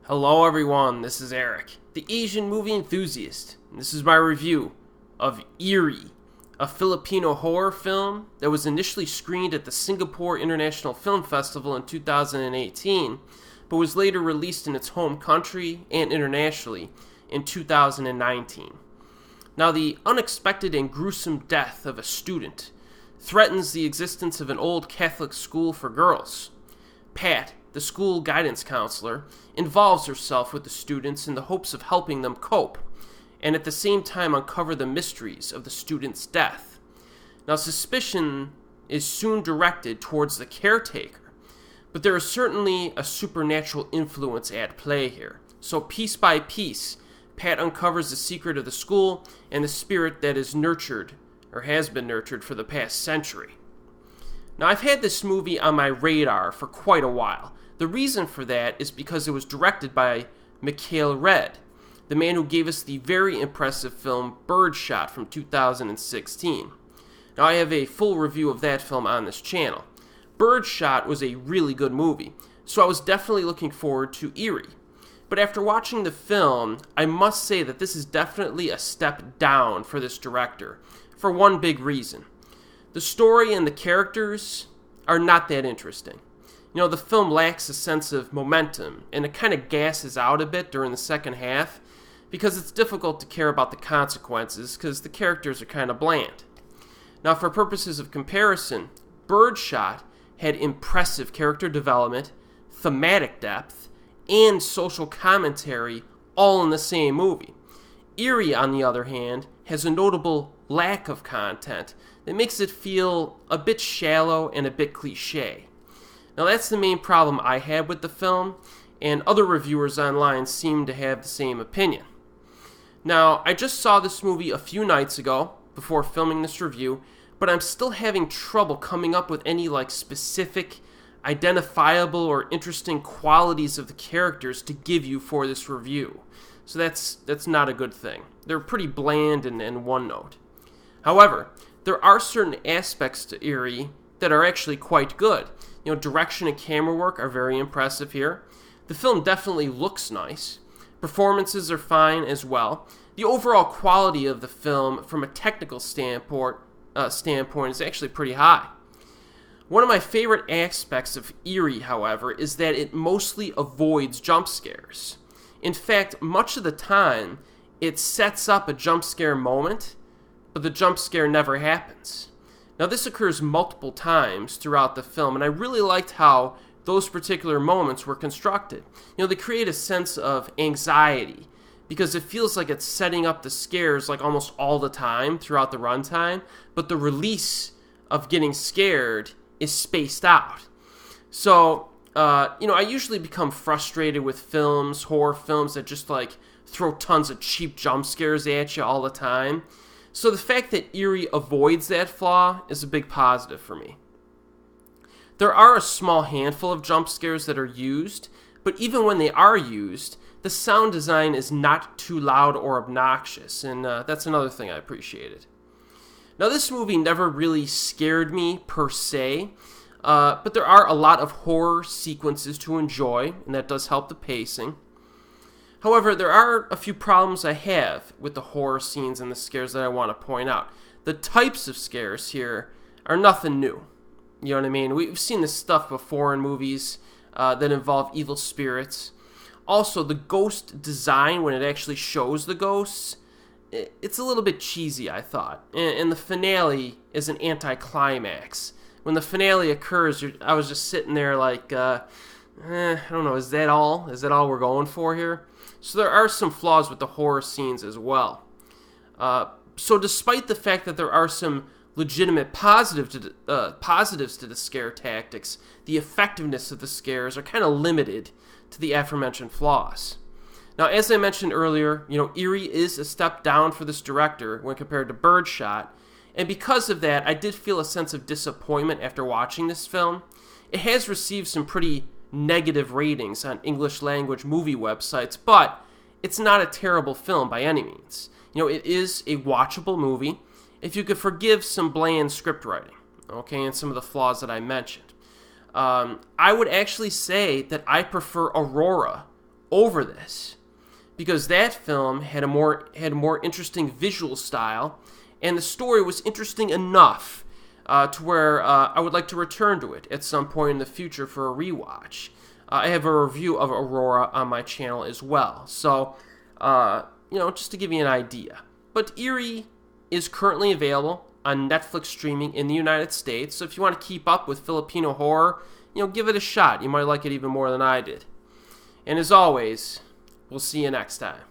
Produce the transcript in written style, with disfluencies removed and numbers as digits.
Hello everyone, this is Erik, the Asian movie enthusiast, and this is my review of Eerie, a Filipino horror film that was initially screened at the Singapore International Film Festival in 2018, but was later released in its home country and internationally in 2019. Now, the unexpected and gruesome death of a student threatens the existence of an old Catholic school for girls. Pat, the school guidance counselor, involves herself with the students in the hopes of helping them cope, and at the same time uncover the mysteries of the student's death. Now, suspicion is soon directed towards the caretaker, but there is certainly a supernatural influence at play here. So piece by piece, Pat uncovers the secret of the school and the spirit that is nurtured, or has been nurtured, for the past century. Now, I've had this movie on my radar for quite a while. The reason for that is because it was directed by Mikhail Red, the man who gave us the very impressive film Birdshot from 2016. Now, I have a full review of that film on this channel. Birdshot was a really good movie, so I was definitely looking forward to Eerie. But after watching the film, I must say that this is definitely a step down for this director, for one big reason. The story and the characters are not that interesting. You know, the film lacks a sense of momentum, and it kind of gasses out a bit during the second half, because it's difficult to care about the consequences, because the characters are kind of bland. Now, for purposes of comparison, Birdshot had impressive character development, thematic depth, and social commentary all in the same movie. Eerie, on the other hand, has a notable lack of content that makes it feel a bit shallow and a bit cliche. Now, that's the main problem I had with the film, and other reviewers online seem to have the same opinion. Now, I just saw this movie a few nights ago before filming this review, but I'm still having trouble coming up with any specific, identifiable, or interesting qualities of the characters to give you for this review. So that's not a good thing. They're pretty bland and one note. However, there are certain aspects to Eerie that are actually quite good. You know, direction and camera work are very impressive here. The film definitely looks nice. Performances are fine as well. The overall quality of the film from a technical standpoint is actually pretty high. One of my favorite aspects of Eerie, however, is that it mostly avoids jump scares. In fact, much of the time, it sets up a jump scare moment, but the jump scare never happens. Now, this occurs multiple times throughout the film, and I really liked how those particular moments were constructed. You know, they create a sense of anxiety, because it feels like it's setting up the scares almost all the time throughout the runtime, but the release of getting scared is spaced out. So, I usually become frustrated with horror films that just throw tons of cheap jump scares at you all the time. So the fact that Eerie avoids that flaw is a big positive for me. There are a small handful of jump scares that are used, but even when they are used, the sound design is not too loud or obnoxious, and that's another thing I appreciated. Now, this movie never really scared me per se, but there are a lot of horror sequences to enjoy, and that does help the pacing. However, there are a few problems I have with the horror scenes and the scares that I want to point out. The types of scares here are nothing new. You know what I mean? We've seen this stuff before in movies that involve evil spirits. Also, the ghost design, when it actually shows the ghosts, it's a little bit cheesy, I thought. And the finale is an anticlimax. When the finale occurs, I was just sitting there I don't know, is that all? Is that all we're going for here? So there are some flaws with the horror scenes as well. So despite the fact that there are some legitimate positives to the scare tactics, the effectiveness of the scares are kind of limited to the aforementioned flaws. Now, as I mentioned earlier, Eerie is a step down for this director when compared to Birdshot, and because of that, I did feel a sense of disappointment after watching this film. It has received some pretty negative ratings on English language movie websites, but it's not a terrible film by any means. It is a watchable movie if you could forgive some bland script writing, okay, and some of the flaws that I mentioned. I would actually say that I prefer Aurora over this, because that film had a more interesting visual style, and the story was interesting enough to where I would like to return to it at some point in the future for a rewatch. I have a review of Aurora on my channel as well, so just to give you an idea. But Eerie is currently available on Netflix streaming in the United States, so if you want to keep up with Filipino horror, give it a shot. You might like it even more than I did. And as always, we'll see you next time.